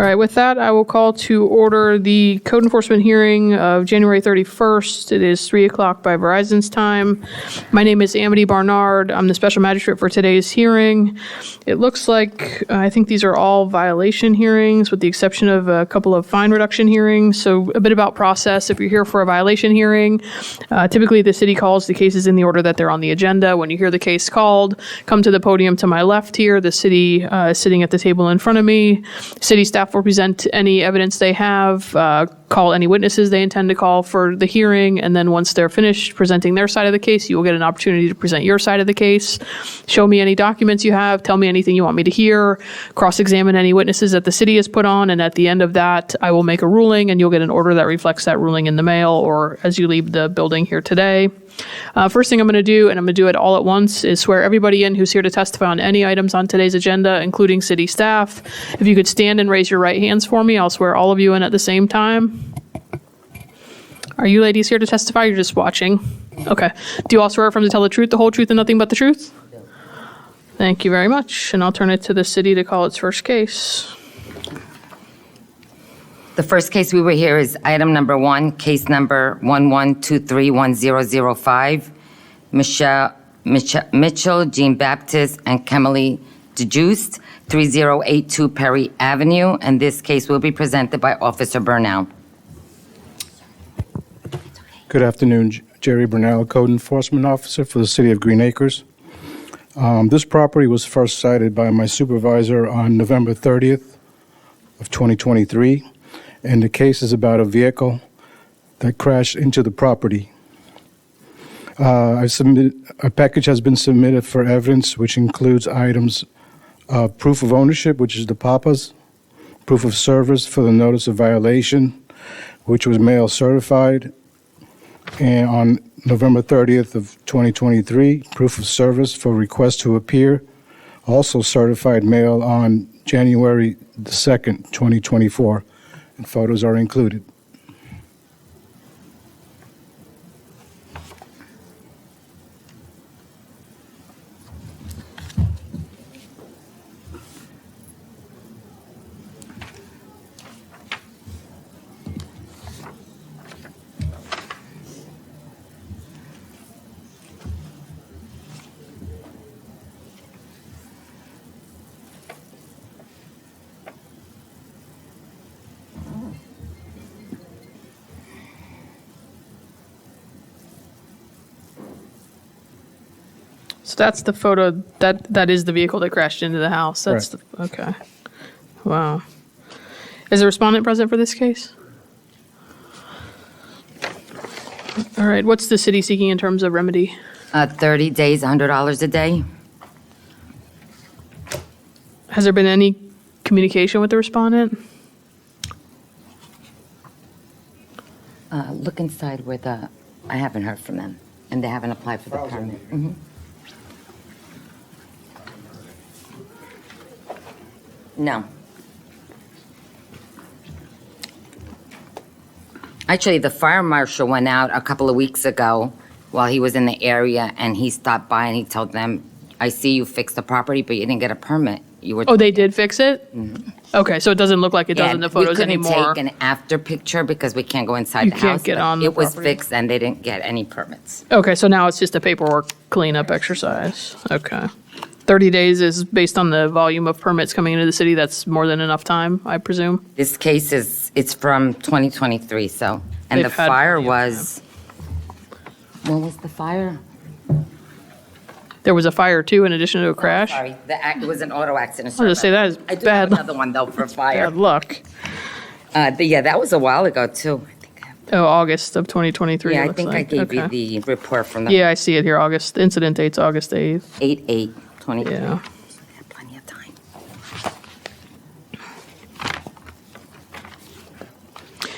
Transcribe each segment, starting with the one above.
All right, with that, I will call to order the code enforcement hearing of January 31st. It is 3 o'clock by Verizon's time. My name is Amity Barnard. I'm the special magistrate for today's hearing. It looks like, I think these are all violation hearings with the exception of a couple of fine reduction hearings. So a bit about process. If you're here for a violation hearing, typically the city calls the cases in the order that they're on the agenda. When you hear the case called, come to the podium to my left here. The city is sitting at the table in front of me. City staff will present any evidence they have, call any witnesses they intend to call for the hearing, and then once they're finished presenting their side of the case, you will get an opportunity to present your side of the case. Show me any documents you have, tell me anything you want me to hear, cross-examine any witnesses that the city has put on, and at the end of that, I will make a ruling, and you'll get an order that reflects that ruling in the mail or as you leave the building here today. First thing I'm going to do, and I'm going to do it all at once, is swear everybody in who's here to testify on any items on today's agenda, including city staff. If you could stand and raise your right hands for me, I'll swear all of you in at the same time. Are you ladies here to testify? You're just watching? Okay. Do you all swear affirm to tell the truth, the whole truth, and nothing but the truth? Thank you very much. And I'll turn it to the city to call its first case. The first case we will hear is item number 1, case number 11231005. Mitchell, Jean Baptist, and Kemily DeJuiced, 3082 Perry Avenue. And this case will be presented by Officer Burnell. Good afternoon, Jerry Burnell, Code Enforcement Officer for the City of Green Acres. This property was first cited by my supervisor on November 30th of 2023. And the case is about a vehicle that crashed into the property. A package has been submitted for evidence, which includes items of proof of ownership, which is the PAPAs, proof of service for the notice of violation, which was mail certified, and on November 30th of 2023, proof of service for request to appear, also certified mail on January the 2nd, 2024. And photos are included. So that's the photo, that is the vehicle that crashed into the house. That's Right. Okay. Wow. Is the respondent present for this case? All right, what's the city seeking in terms of remedy? 30 days, $100 a day. Has there been any communication with the respondent? Look inside where I haven't heard from them, and they haven't applied for the permit. Mhm. No. Actually, the fire marshal went out a couple of weeks ago while he was in the area, and he stopped by and he told them, I see you fixed the property, but you didn't get a permit. You were. Oh, they did fix it? Okay, so it doesn't look like it does in the photos anymore. We couldn't take an after picture because we can't go inside You the can't house. get but on the It was property. fixed and they didn't get any permits. Okay, so now it's just a paperwork cleanup exercise. Okay. 30 days is based on the volume of permits coming into the city. That's more than enough time, I presume? This case it's from 2023, so. And They've the had fire plenty of was, when was the fire? There was a fire too, in addition to a crash? Sorry, it was an auto accident. I was gonna say, that is I do bad have another one though for fire. Bad luck. Yeah, that was a while ago too. Oh, August of 2023. Yeah, it I looks think I like. gave Okay. you the report from the Yeah, I see it here. August. The incident date's August 8th. 8/8/23. Yeah. Plenty of time.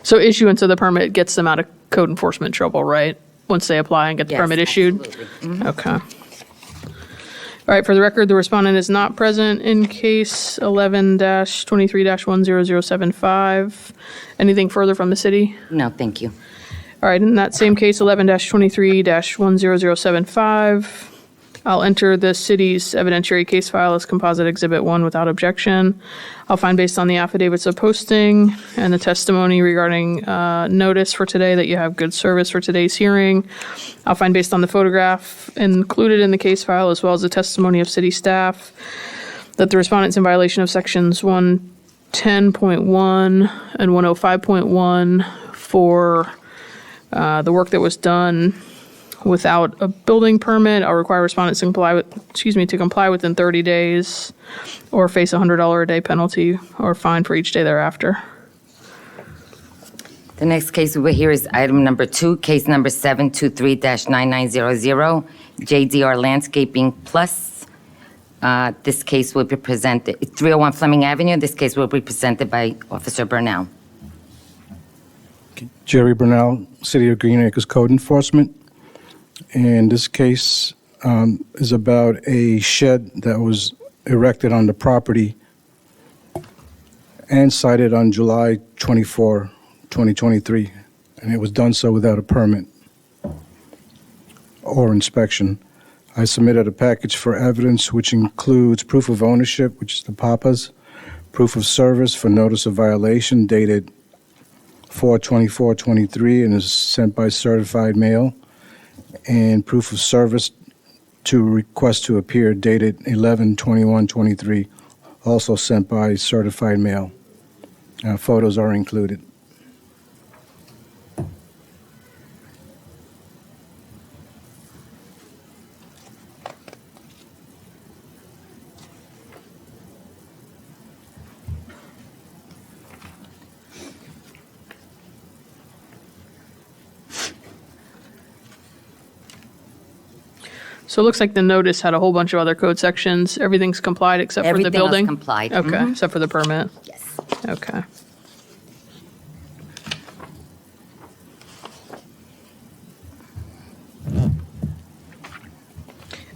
So issuance of the permit gets them out of code enforcement trouble, right? Once they apply and get the Yes, permit issued? absolutely. Mhm. Okay. All right, for the record, the respondent is not present in case 11-23-10075. Anything further from the city? No, thank you. All right, in that same case, 11-23-10075, I'll enter the city's evidentiary case file as Composite Exhibit 1 without objection. I'll find based on the affidavits of posting and the testimony regarding notice for today that you have good service for today's hearing. I'll find based on the photograph included in the case file as well as the testimony of city staff that the respondent's in violation of sections 110.1 and 105.1 for the work that was done without a building permit. I'll require respondents to comply within 30 days or face a $100 a day penalty or fine for each day thereafter. The next case over here is item number 2, case number 723-9900, JDR Landscaping Plus. This case will be presented, 301 Fleming Avenue. This case will be presented by Officer Burnell. Jerry Burnell, City of Green Acres Code Enforcement. And this case is about a shed that was erected on the property and cited on July 24, 2023. And it was done so without a permit or inspection. I submitted a package for evidence which includes proof of ownership, which is the papas, proof of service for notice of violation dated 4/24/23 and is sent by certified mail, and proof of service to request to appear dated 11/21/23, also sent by certified mail. Photos are included. So it looks like the notice had a whole bunch of other code sections. Everything's complied except for the Everything else building? complied. Okay, Mhm. except for the permit? Yes. Okay.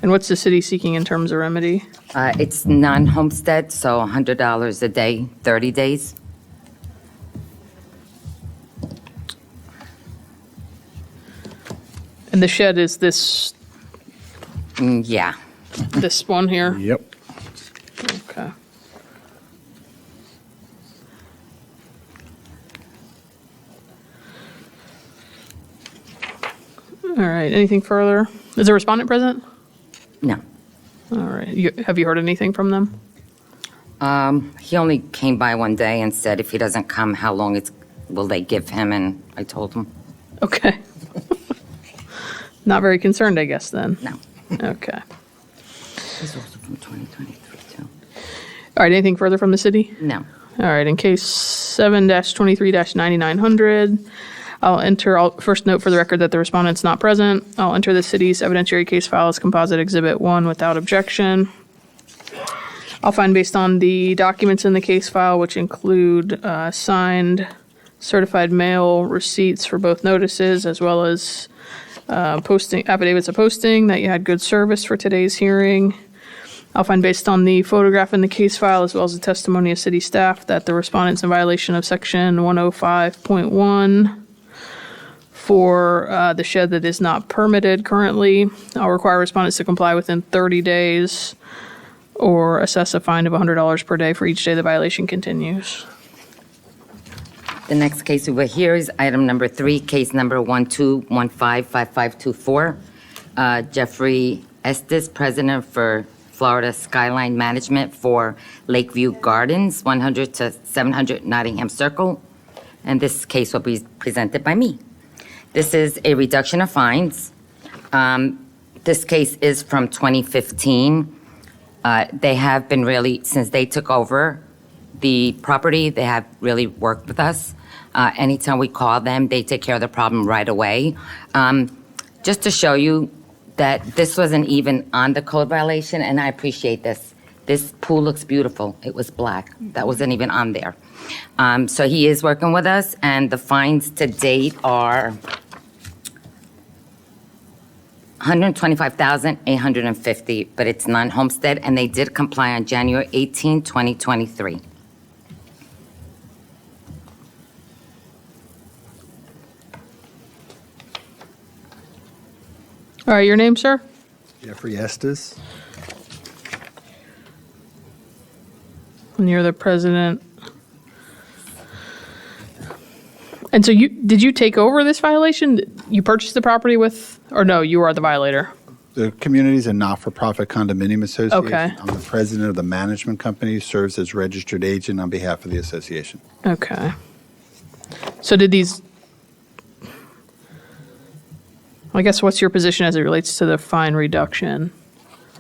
And what's the city seeking in terms of remedy? It's non-homestead, so $100 a day, 30 days. And the shed is this Yeah. this one here? Yep. Okay. All right, anything further? Is the respondent present? No. All right, have you heard anything from them? He only came by one day and said if he doesn't come, how long will they give him? And I told him, Okay. Not very concerned, I guess, then? no. Okay. He's also from 2023, too. All right, anything further from the city? No. All right, in case 7-23-9900, I'll first note for the record that the respondent's not present. I'll enter the city's evidentiary case file as Composite Exhibit 1 without objection. I'll find based on the documents in the case file, which include signed certified mail receipts for both notices, as well as affidavits of posting, that you had good service for today's hearing. I'll find based on the photograph in the case file, as well as the testimony of city staff, that the respondent's in violation of section 105.1 for the shed that is not permitted currently. I'll require respondents to comply within 30 days or assess a fine of $100 per day for each day the violation continues. The next case over here is item number 3, case number 12155524. Jeffrey Estes, president for Florida Skyline Management for Lakeview Gardens, 100 to 700 Nottingham Circle. And this case will be presented by me. This is a reduction of fines. This case is from 2015. They have been really, since they took over the property, they have really worked with us. Anytime we call them, they take care of the problem right away. Just to show you that this wasn't even on the code violation, and I appreciate this. This pool looks beautiful. It was black. That wasn't even on there. So he is working with us, and the fines to date are $125,850, but it's non-homestead, and they did comply on January 18, 2023. All right, your name, sir? Jeffrey Estes. And you're the president. And so did you take over this violation? You purchased the property with, or no, you are the violator? The community is a not-for-profit condominium association. Okay. I'm the president of the management company, serves as registered agent on behalf of the association. Okay. So did these, I guess what's your position as it relates to the fine reduction?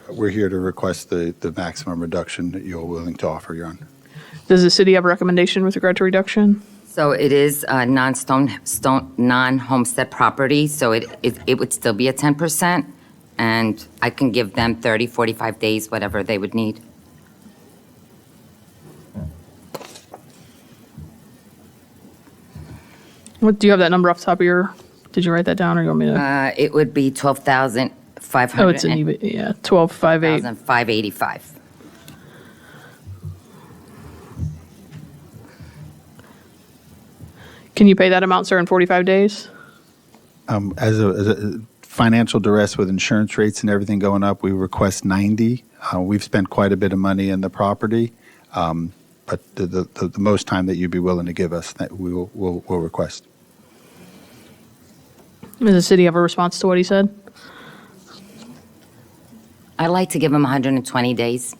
We're here to request the maximum reduction that you're willing to offer, Your Honor. Does the city have a recommendation with regard to reduction? So it is a non-homestead property, so it would still be a 10%, and I can give them 30, 45 days, whatever they would need. What, do you have that number off the top of your, did you write that down or you want me to? It would be 12,500. Oh, it's an even, yeah, 1258. 585. Can you pay that amount, sir, in 45 days? As a financial duress with insurance rates and everything going up, we request 90. We've spent quite a bit of money in the property, but the most time that you'd be willing to give us, that we'll request. Does the city have a response to what he said? I'd like to give them 120 days.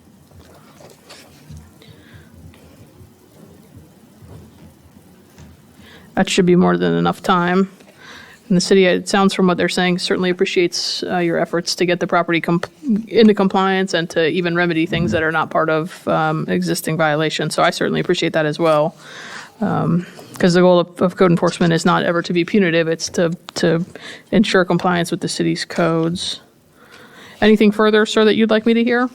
That should be more than enough time. And the city, it sounds from what they're saying, certainly appreciates your efforts to get the property into compliance and to even remedy things that are not part of existing violations. So I certainly appreciate that as well. Because the goal of code enforcement is not ever to be punitive, it's to ensure compliance with the city's codes. Anything further, sir, that you'd like me to hear?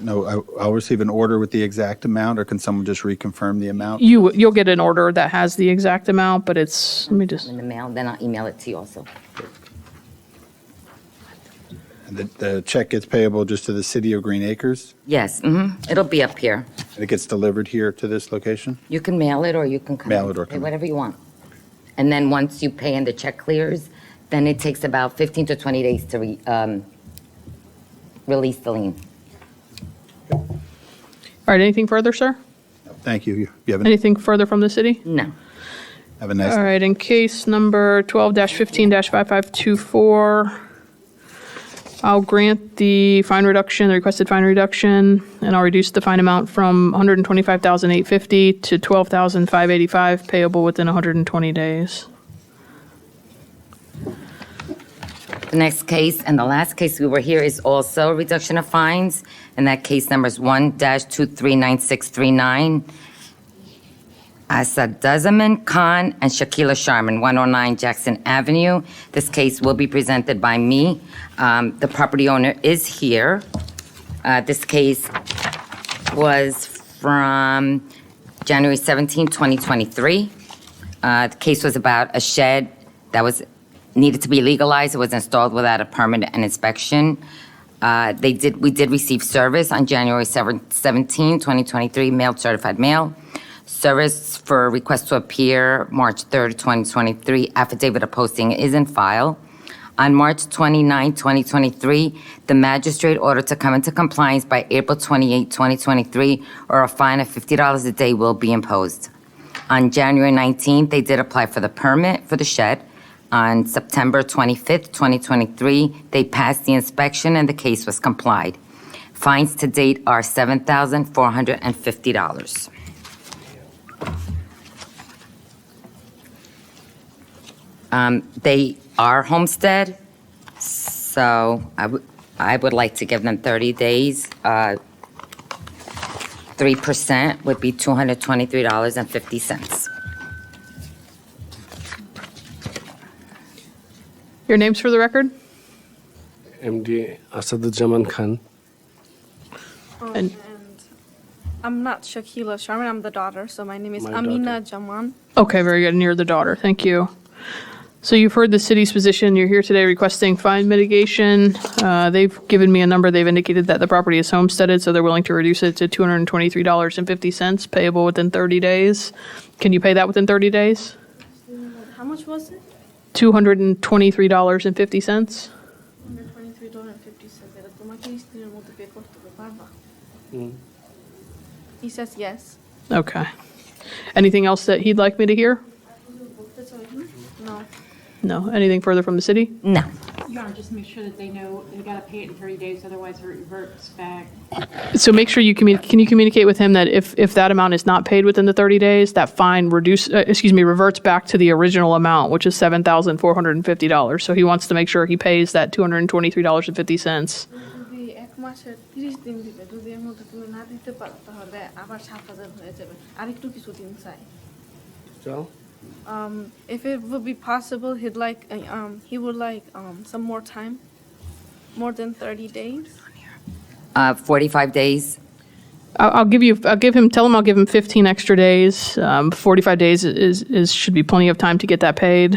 No, I'll receive an order with the exact amount, or can someone just reconfirm the amount? You'll get an order that has the exact amount, but it's, let me just, In the mail, then I'll email it to you also. And the check gets payable just to the city of Green Acres, Yes, it'll be up here. and it gets delivered here to this location? You can mail it, or you can come. Mail it or pay come in. whatever you want. And then once you pay and the check clears, then it takes about 15 to 20 days to release the lien. all right, anything further, sir? Thank you. You Anything further from the city? No. have a nice All right, in case number 12-15-5524, I'll grant the fine reduction, the requested fine reduction, and I'll reduce the fine amount from $125,850 to $12,585, payable within 120 days. The next case and the last case we were here is also a reduction of fines, and that case number is 1-239639. Asadazaman Khan and Shakila Sharman, 109 Jackson Avenue. This case will be presented by me. The property owner is here. This case was from January 17, 2023. The case was about a shed that was needed to be legalized. It was installed without a permit and inspection. We did receive service on January 17, 2023, mailed certified mail. Service for request to appear March 3rd, 2023. Affidavit of posting is in file. On March 29, 2023, the magistrate ordered to come into compliance by April 28, 2023, or a fine of $50 a day will be imposed. On January 19th, they did apply for the permit for the shed. On September 25th, 2023, they passed the inspection and the case was complied. Fines to date are $7,450. They are homestead, so I would like to give them 30 days. 3% would be $223.50. Your names for the record? MD Asaduজ্জামান Khan. And- And I'm not Shakila Sharman, I'm the daughter, so my name is My Amina Jaman. Okay, very good. And you're the daughter. Thank you. So you've heard the city's position. You're here today requesting fine mitigation. They've given me a number. They've indicated that the property is homesteaded, so they're willing to reduce it to $223.50, payable within 30 days. Can you pay that within 30 days? How much was it? $223.50. $123.50. He says yes. Okay. Anything else that he'd like me to hear? No. No. Anything further from the city? No. Your Honor, just make sure that they know they gotta pay it in 30 days, otherwise it reverts back. So make sure can you communicate with him that if that amount is not paid within the 30 days, that fine reverts back to the original amount, which is $7,450. So he wants to make sure he pays that $223.50. যদি 1 মাসের 30 দিন দিবে যদি এর মধ্যে তুমি না দিতে পারো তাহলে আবার 7,000 হয়ে যাবে আরেকটু কিছু দিন চাই So, if it would be possible he would like some more time, more than 30 days. 45 days. Tell him I'll give him 15 extra days. 45 days should be plenty of time to get that paid.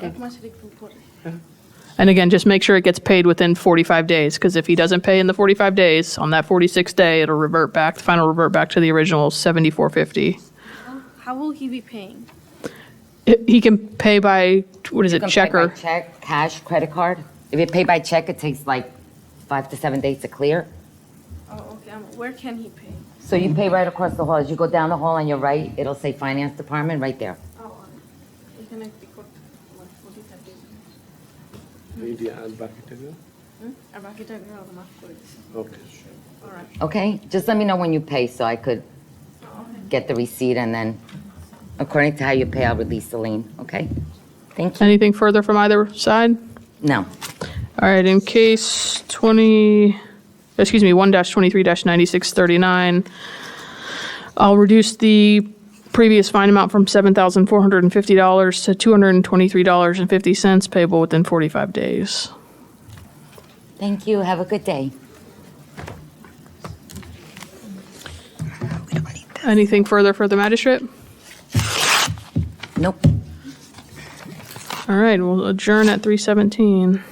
1 মাসের একটু পরে And again, just make sure it gets paid within 45 days, because if he doesn't pay in the 45 days, on that 46th day, it'll revert back to the original $74.50. How will he be paying? He can pay by, what is You it, can check pay or? by check, cash, credit card. If you pay by check, it takes like 5 to 7 days to clear. Oh, okay. Where can he pay? So you pay right across the hall. As you go down the hall on your right, it'll say Finance Department right there. এখানে একটি করতে 45 days media and bucket again? আর বাকিটা মাফ করে দিছি Okay. all right Okay? Just let me know when you pay so I could get the receipt, and then according to how you pay, I'll release the lien. Okay? Thank you. Anything further from either side? No. All right, in case 1-23-9639, I'll reduce the previous fine amount from $7,450 to $223.50 payable within 45 days. Thank you. Have a good day. Anything further for the magistrate? Nope. All right, we'll adjourn at 3:17.